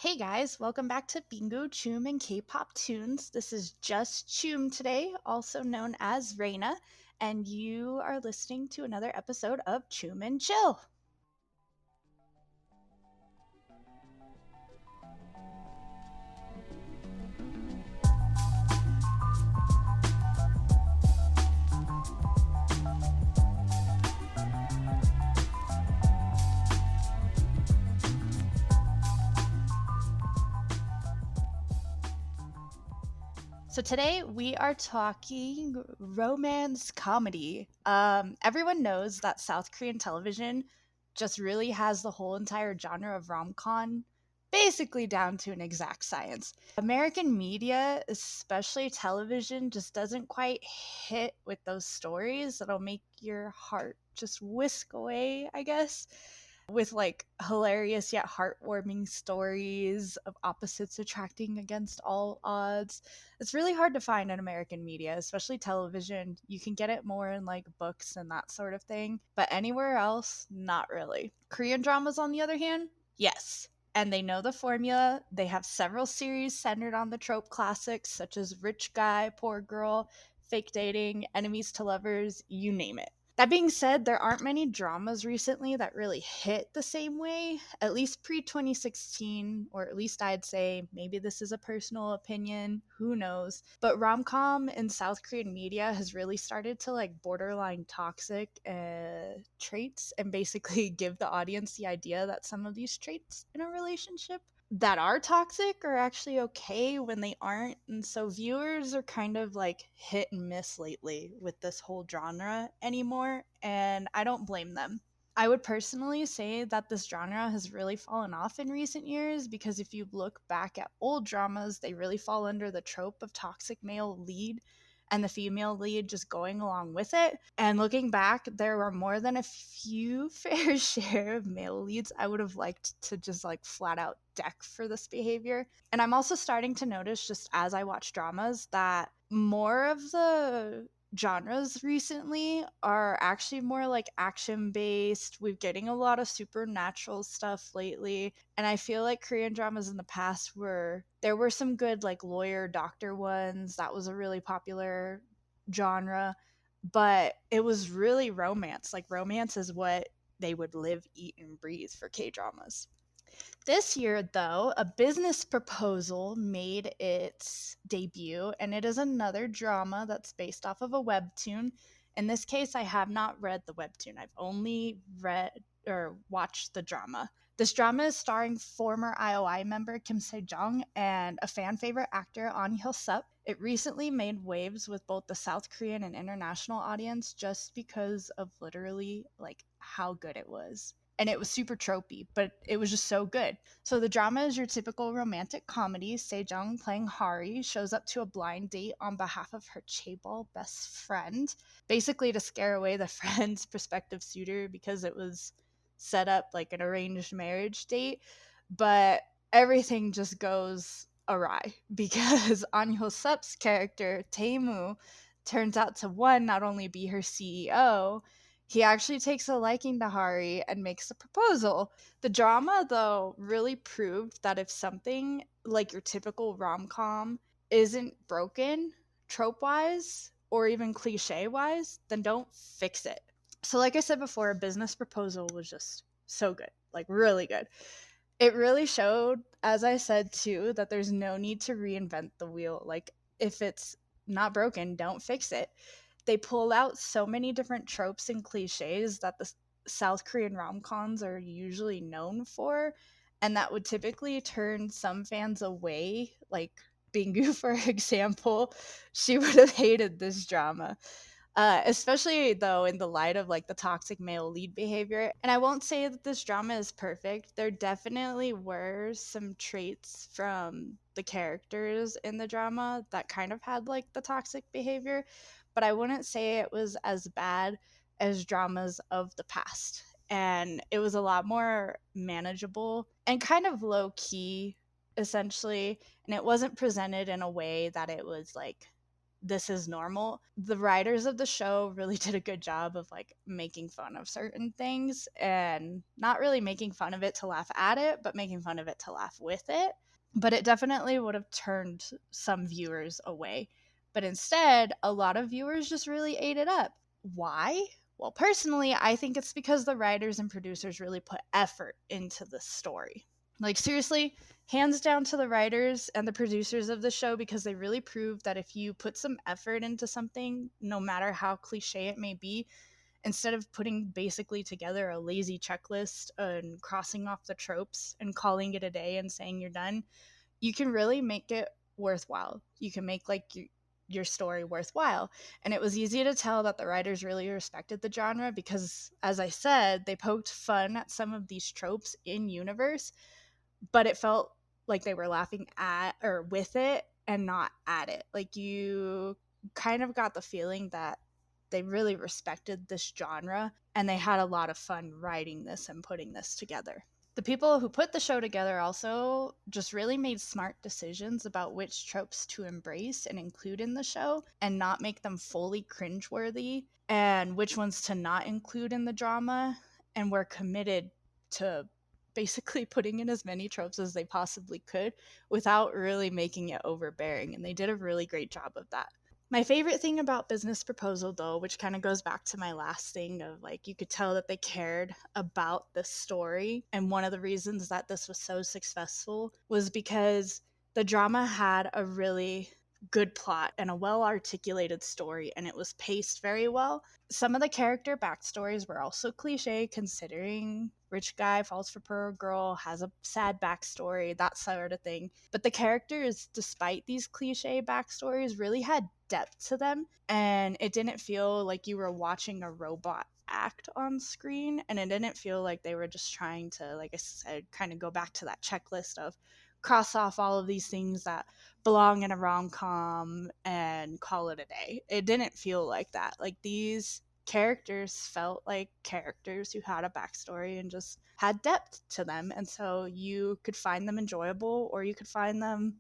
Hey guys, welcome back to Bingo, Choom, and K-pop tunes. This is just Choom today, also known as Reina, and you are listening to another episode of Choom and Chill. So today we are talking romance comedy. Everyone knows that South Korean television just really has the whole entire genre of rom-com basically down to an exact science. American media, especially television, just doesn't quite hit with those stories that'll make your heart just whisk away, I guess, with like hilarious yet heartwarming stories of opposites attracting against all odds. It's really hard to find in American media, especially television. You can get it more in like books and that sort of thing, but anywhere else, not really. Korean dramas, on the other hand, yes. And they know the formula. They have several series centered on the trope classics, such as Rich Guy, Poor Girl, Fake Dating, Enemies to Lovers, you name it. That being said, there aren't many dramas recently that really hit the same way, at least pre 2016, or at least I'd say maybe this is a personal opinion, who knows. But rom-com in South Korean media has really started to like borderline toxic traits and basically give the audience the idea that some of these traits in a relationship that are toxic are actually okay when they aren't. And so viewers are kind of like hit and miss lately with this whole genre anymore, and I don't blame them. I would personally say that this genre has really fallen off in recent years because if you look back at old dramas, they really fall under the trope of toxic male lead and the female lead just going along with it. And looking back, there were more than a few fair share of male leads I would have liked to just like flat out deck for this behavior. And I'm also starting to notice, just as I watch dramas, that more of the genres recently are actually more like action based. We're getting a lot of supernatural stuff lately. And I feel like Korean dramas in the past there were some good like lawyer doctor ones. That was a really popular genre, but it was really romance. Like romance is what they would live, eat, and breathe for K dramas. This year, though, a business proposal made its debut, and it is another drama that's based off of a webtoon. In this case, I have not read the webtoon, I've only read or watched the drama. This drama is starring former IOI member Kim Se-jung and a fan favorite actor An Hyo-sup. It recently made waves with both the South Korean and international audience just because of literally like how good it was, and it was super tropey, but it was just so good. So the drama is your typical romantic comedy. Sejong, playing Hari, shows up to a blind date on behalf of her chaebol best friend, basically to scare away the friend's prospective suitor because it was set up like an arranged marriage date. But everything just goes awry because An Hyo-sup's character, Taemu, turns out to one, not only be her CEO, he actually takes a liking to Hari and makes a proposal. The drama, though, really proved that if something like your typical rom com isn't broken trope wise or even cliche wise, then don't fix it. So, like I said before, a business proposal was just so good, like really good. It really showed, as I said too, that there's no need to reinvent the wheel. Like, if it's not broken, don't fix it. They pull out so many different tropes and cliches that the South Korean rom-coms are usually known for, and that would typically turn some fans away. Like Bingu, for example, she would have hated this drama. Especially though in the light of like the toxic male lead behavior. And I won't say that this drama is perfect. There definitely were some traits from the characters in the drama that kind of had like the toxic behavior, but I wouldn't say it was as bad as dramas of the past. And it was a lot more manageable and kind of low key, essentially. And it wasn't presented in a way that it was like this is normal. The writers of the show really did a good job of like making fun of certain things and not really making fun of it to laugh at it, but making fun of it to laugh with it. But it definitely would have turned some viewers away. But instead, a lot of viewers just really ate it up. Why? Well, personally, I think it's because the writers and producers really put effort into the story. Like, seriously, hands down to the writers and the producers of the show, because they really proved that if you put some effort into something, no matter how cliche it may be, instead of putting basically together a lazy checklist and crossing off the tropes and calling it a day and saying you're done, you can really make it worthwhile. You can make like your story worthwhile. And it was easy to tell that the writers really respected the genre because, as I said, they poked fun at some of these tropes in universe, but it felt like they were laughing at or with it and not at it. Like, you kind of got the feeling that they really respected this genre and they had a lot of fun writing this and putting this together. The people who put the show together also just really made smart decisions about which tropes to embrace and include in the show and not make them fully cringeworthy, and which ones to not include in the drama, and were committed to basically putting in as many tropes as they possibly could without really making it overbearing, and they did a really great job of that. My favorite thing about Business Proposal, though, which kind of goes back to my last thing of like, you could tell that they cared about the story. And one of the reasons that this was so successful was because the drama had a really good plot and a well articulated story, and it was paced very well. Some of the character backstories were also cliche, considering rich guy falls for poor girl, has a sad backstory, that sort of thing. But the characters, despite these cliche backstories, really had depth to them, and it didn't feel like you were watching a robot act on screen, and it didn't feel like they were just trying to, like I said, kind of go back to that checklist of cross off all of these things that belong in a rom-com and call it a day. It didn't feel like that. Like, these characters felt like characters who had a backstory and just had depth to them, and so you could find them enjoyable or you could find them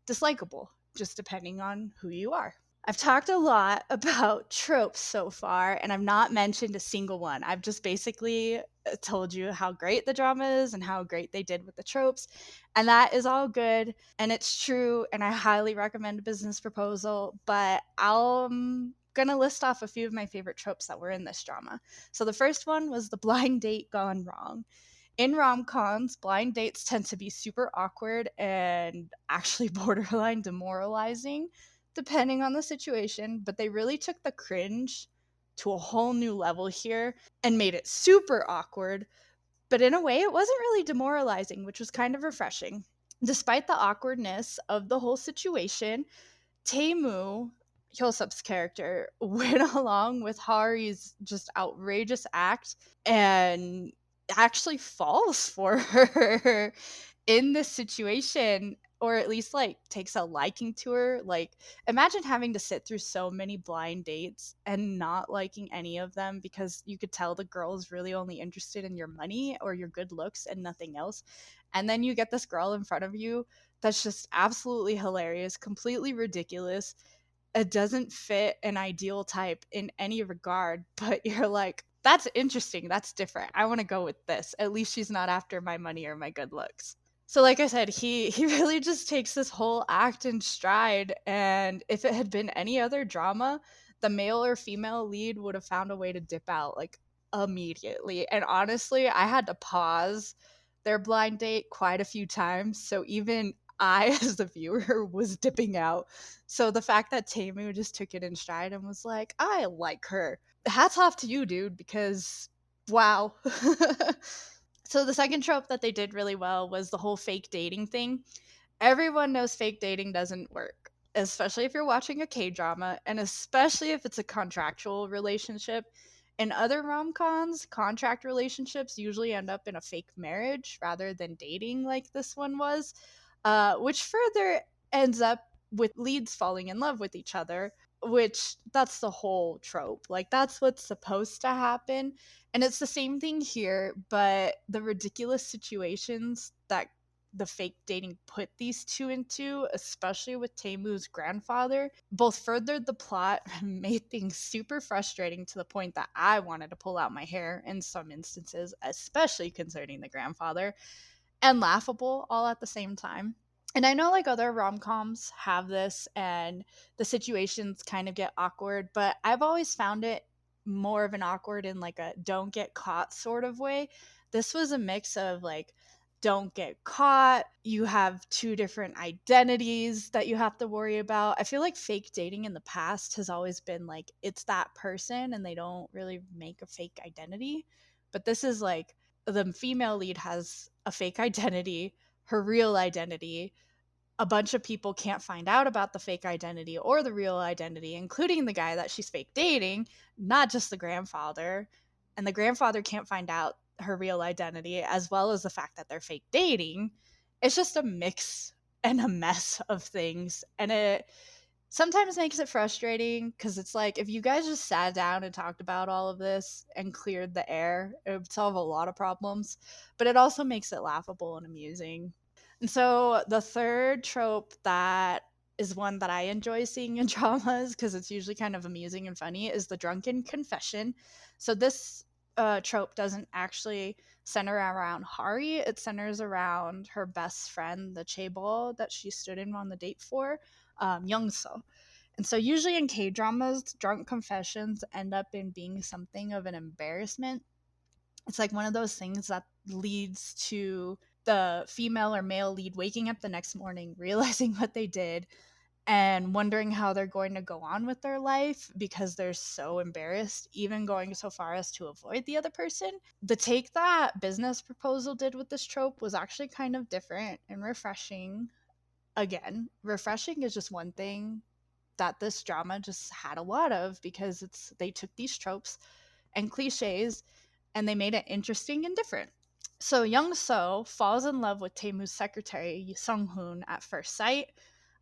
dislikable, just depending on who you are. I've talked a lot about tropes so far, and I've not mentioned a single one. I've just basically told you how great the drama is and how great they did with the tropes, and that is all good, and it's true, and I highly recommend Business Proposal, but I'm gonna list off a few of my favorite tropes that were in this drama. So the first one was the blind date gone wrong. In rom-coms, blind dates tend to be super awkward and actually borderline demoralizing, depending on the situation, but they really took the cringe to a whole new level here and made it super awkward, but in a way it wasn't really demoralizing, which was kind of refreshing. Despite the awkwardness of the whole situation, Taemu, Hyosup's character, went along with Hari's just outrageous act and actually falls for her in this situation, or at least like takes a liking to her. Like, imagine having to sit through so many blind dates and not liking any of them because you could tell the girl is really only interested in your money or your good looks and nothing else. And then you get this girl in front of you that's just absolutely hilarious, completely ridiculous. It doesn't fit an ideal type in any regard, but you're like, that's interesting, that's different, I want to go with this. At least she's not after my money or my good looks. So like I said, he really just takes this whole act in stride, and if it had been any other drama, the male or female lead would have found a way to dip out like immediately. And honestly, I had to pause their blind date quite a few times, so even I as the viewer was dipping out. So the fact that Tamu just took it in stride and was like, I like her, hats off to you, dude, because wow. So the second trope that they did really well was the whole fake dating thing. Everyone knows fake dating doesn't work, especially if you're watching a K-drama, and especially if it's a contractual relationship. In other rom-coms, contract relationships usually end up in a fake marriage rather than dating like this one was, which further ends up with leads falling in love with each other, which that's the whole trope. Like, that's what's supposed to happen. And it's the same thing here, but the ridiculous situations that the fake dating put these two into, especially with Temu's grandfather, both furthered the plot and made things super frustrating to the point that I wanted to pull out my hair in some instances, especially concerning the grandfather, and laughable all at the same time. And I know like other rom-coms have this and the situations kind of get awkward, but I've always found it more of an awkward in like a don't get caught sort of way. This was a mix of like don't get caught, you have two different identities that you have to worry about. I feel like fake dating in the past has always been like it's that person and they don't really make a fake identity. But this is like the female lead has a fake identity, her real identity. A bunch of people can't find out about the fake identity or the real identity, including the guy that she's fake dating, not just the grandfather. And the grandfather can't find out her real identity, as well as the fact that they're fake dating. It's just a mix and a mess of things. And it sometimes makes it frustrating because it's like if you guys just sat down and talked about all of this and cleared the air, it would solve a lot of problems. But it also makes it laughable and amusing. And so the third trope that is one that I enjoy seeing in dramas because it's usually kind of amusing and funny is the drunken confession. So this trope doesn't actually center around Hari. It centers around her best friend, the chaebol that she stood in on the date for, Youngso. And so usually in K dramas, drunk confessions end up in being something of an embarrassment. It's like one of those things that leads to the female or male lead waking up the next morning, realizing what they did, and wondering how they're going to go on with their life because they're so embarrassed, even going so far as to avoid the other person. The take that Business Proposal did with this trope was actually kind of different and refreshing. Again, refreshing is just one thing that this drama just had a lot of because they took these tropes and cliches and they made it interesting and different. So Young So falls in love with Taemu's secretary Sung Hoon at first sight.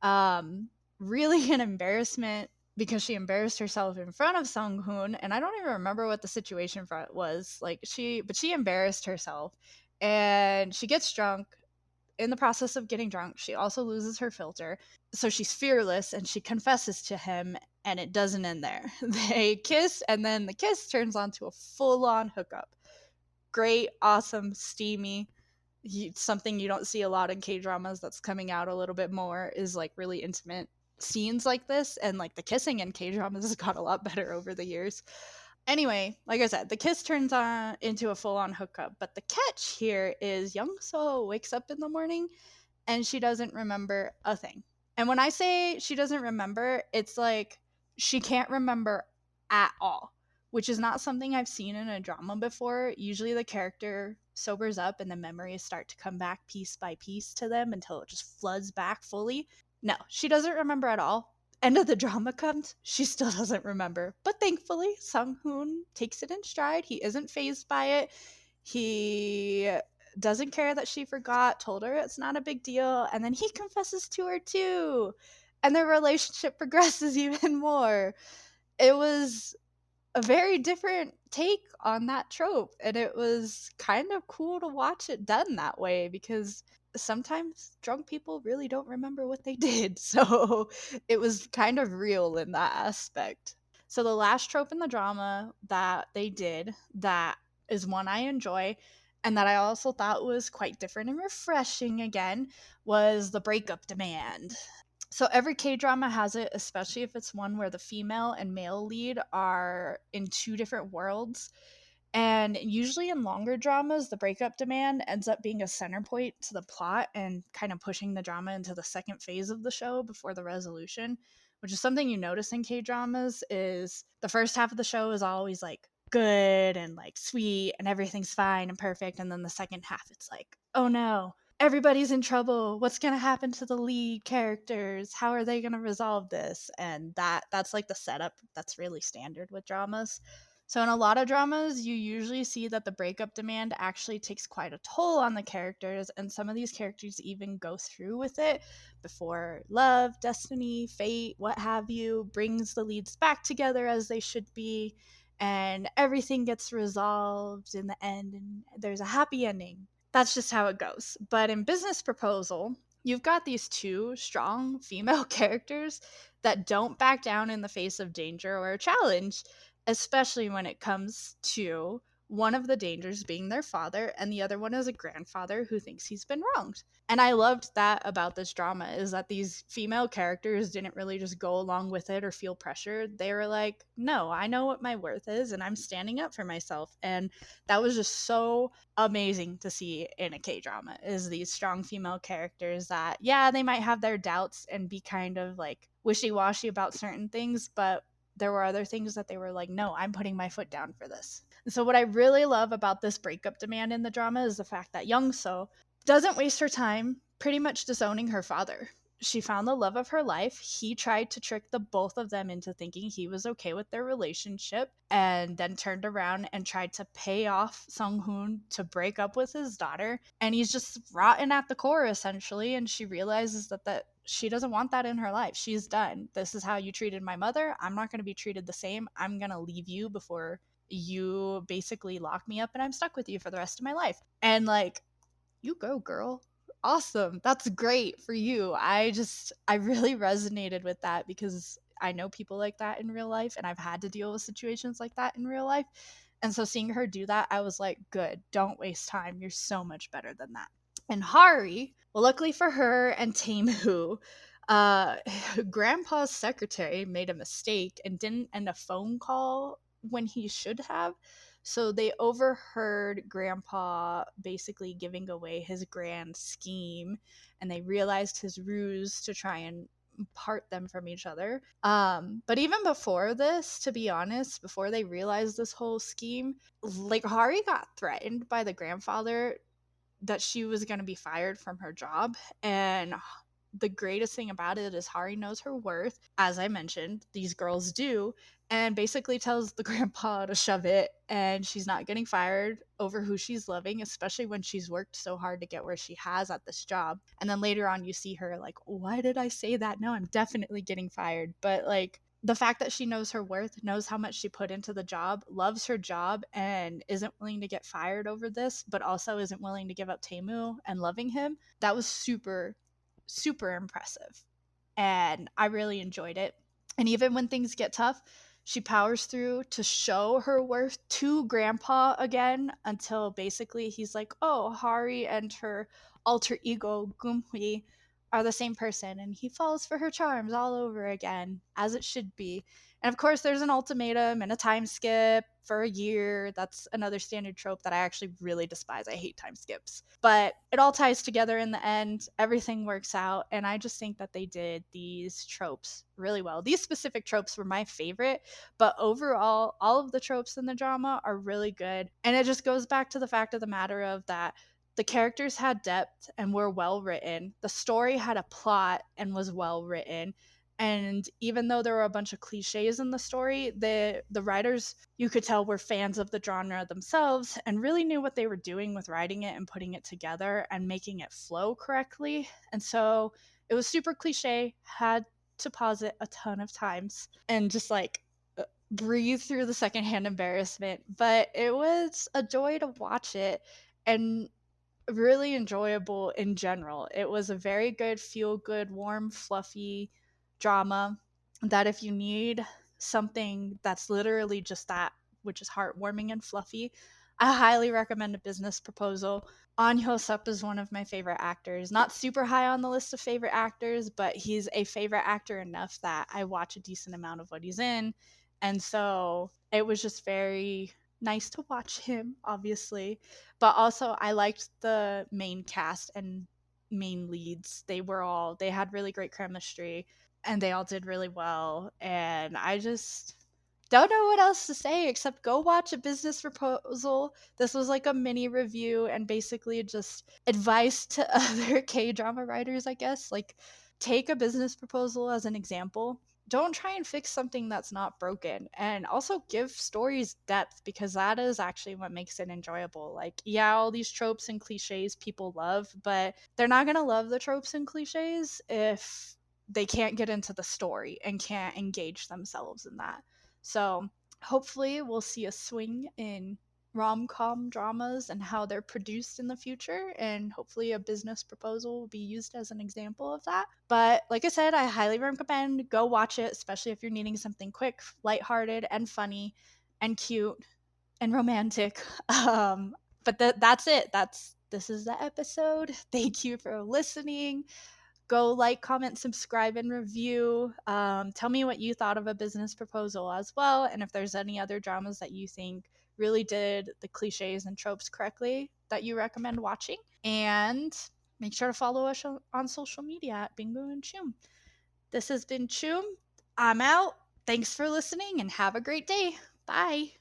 Um, really an embarrassment because she embarrassed herself in front of Sung Hoon, and I don't even remember what the situation was. Like she embarrassed herself, and she gets drunk. In the process of getting drunk, she also loses her filter. So she's fearless and she confesses to him, and it doesn't end there. They kiss, and then the kiss turns onto a full on hookup. Great, awesome, steamy. Something you don't see a lot in K dramas that's coming out a little bit more is like really intimate scenes like this, and like the kissing in K dramas has got a lot better over the years. Anyway, like I said, the kiss turns on into a full on hookup, but the catch here is Young So wakes up in the morning and she doesn't remember a thing. And when I say she doesn't remember, it's like she can't remember at all, which is not something I've seen in a drama before. Usually the character sobers up and the memories start to come back piece by piece to them until it just floods back fully. No, she doesn't remember at all. End of the drama comes, she still doesn't remember. But thankfully, Sung Hoon takes it in stride. He isn't phased by it. He doesn't care that she forgot, told her it's not a big deal, and then he confesses to her too. And their relationship progresses even more. It was a very different take on that trope, and it was kind of cool to watch it done that way because sometimes drunk people really don't remember what they did. So it was kind of real in that aspect. So the last trope in the drama that they did that is one I enjoy and that I also thought was quite different and refreshing again was the breakup demand. So every K drama has it, especially if it's one where the female and male lead are in two different worlds. And usually in longer dramas, the breakup demand ends up being a center point to the plot and kind of pushing the drama into the second phase of the show before the resolution, which is something you notice in K dramas is the first half of the show is always like good and like sweet and everything's fine and perfect. And then the second half, it's like, oh no, everybody's in trouble. What's going to happen to the lead characters? How are they going to resolve this? And that's like the setup that's really standard with dramas. So in a lot of dramas, you usually see that the breakup demand actually takes quite a toll on the characters, and some of these characters even go through with it before love, destiny, fate, what have you, brings the leads back together as they should be, and everything gets resolved in the end, and there's a happy ending. that's just how it goes. But in Business Proposal, you've got these two strong female characters that don't back down in the face of danger or a challenge, especially when it comes to one of the dangers being their father and the other one is a grandfather who thinks he's been wronged. And I loved that about this drama, is that these female characters didn't really just go along with it or feel pressured. They were like, no, I know what my worth is and I'm standing up for myself. And that was just so amazing to see in a K-drama, is these strong female characters that, yeah, they might have their doubts and be kind of like wishy-washy about certain things, but there were other things that they were like, no, I'm putting my foot down for this. And so what I really love about this breakup demand in the drama is the fact that Young So doesn't waste her time pretty much disowning her father. She found the love of her life. He tried to trick the both of them into thinking he was okay with their relationship, and then turned around and tried to pay off Sung Hoon to break up with his daughter. And he's just rotten at the core, essentially. And she realizes that she doesn't want that in her life. She's done. This is how you treated my mother. I'm not going to be treated the same. I'm going to leave you before you basically lock me up and I'm stuck with you for the rest of my life. And like, you go, girl. Awesome. That's great for you. I really resonated with that because I know people like that in real life and I've had to deal with situations like that in real life. And so seeing her do that, I was like, good. Don't waste time. You're so much better than that. And Hari, well, luckily for her and Taemu, uh, Grandpa's secretary made a mistake and didn't end a phone call when he should have. So they overheard Grandpa basically giving away his grand scheme, and they realized his ruse to try and part them from each other. But even before this, to be honest, before they realized this whole scheme, like Hari got threatened by the grandfather that she was going to be fired from her job. And the greatest thing about it is Hari knows her worth. As I mentioned, these girls do, and basically tells the grandpa to shove it, and she's not getting fired over who she's loving, especially when she's worked so hard to get where she has at this job. And then later on you see her like, why did I say that? No, I'm definitely getting fired. But like, the fact that she knows her worth, knows how much she put into the job, loves her job, and isn't willing to get fired over this, but also isn't willing to give up Taemu and loving him, that was super, super impressive. And I really enjoyed it. And even when things get tough, she powers through to show her worth to Grandpa again until basically he's like, oh, Hari and her alter ego, Gumhui, are the same person, and he falls for her charms all over again, as it should be. And of course, there's an ultimatum and a time skip for a year. That's another standard trope that I actually really despise. I hate time skips. But it all ties together in the end. Everything works out. And I just think that they did these tropes really well. These specific tropes were my favorite, but overall, all of the tropes in the drama are really good. And it just goes back to the fact of the matter of that the characters had depth and were well written. The story had a plot and was well written. And even though there were a bunch of cliches in the story, the writers, you could tell, were fans of the genre themselves and really knew what they were doing with writing it and putting it together and making it flow correctly. And so it was super cliche, had to pause it a ton of times and just like breathe through the secondhand embarrassment. But it was a joy to watch it. And really enjoyable in general. It was a very good, feel good, warm, fluffy drama that if you need something that's literally just that, which is heartwarming and fluffy, I highly recommend A Business Proposal. An Hyo-sup is one of my favorite actors. Not super high on the list of favorite actors, but he's a favorite actor enough that I watch a decent amount of what he's in. And so it was just very nice to watch him, obviously. But also, I liked the main cast and main leads. They had really great chemistry and they all did really well. And I just don't know what else to say except go watch A Business Proposal. This was like a mini review and basically just advice to other K drama writers, I guess. Like, take A Business Proposal as an example. Don't try and fix something that's not broken, and also give stories depth, because that is actually what makes it enjoyable. Like, yeah, all these tropes and cliches people love, but they're not going to love the tropes and cliches if they can't get into the story and can't engage themselves in that. So hopefully we'll see a swing in rom-com dramas and how they're produced in the future, and hopefully a business proposal will be used as an example of that. But like I said, I highly recommend go watch it, especially if you're needing something quick, lighthearted, and funny, and cute, and romantic. But that's it. This is the episode. Thank you for listening. Go like, comment, subscribe, and review. Tell me what you thought of a business proposal as well, and if there's any other dramas that you think really did the cliches and tropes correctly that you recommend watching. And make sure to follow us on social media at Bingo and Choom. This has been Choom. I'm out. Thanks for listening and have a great day. Bye.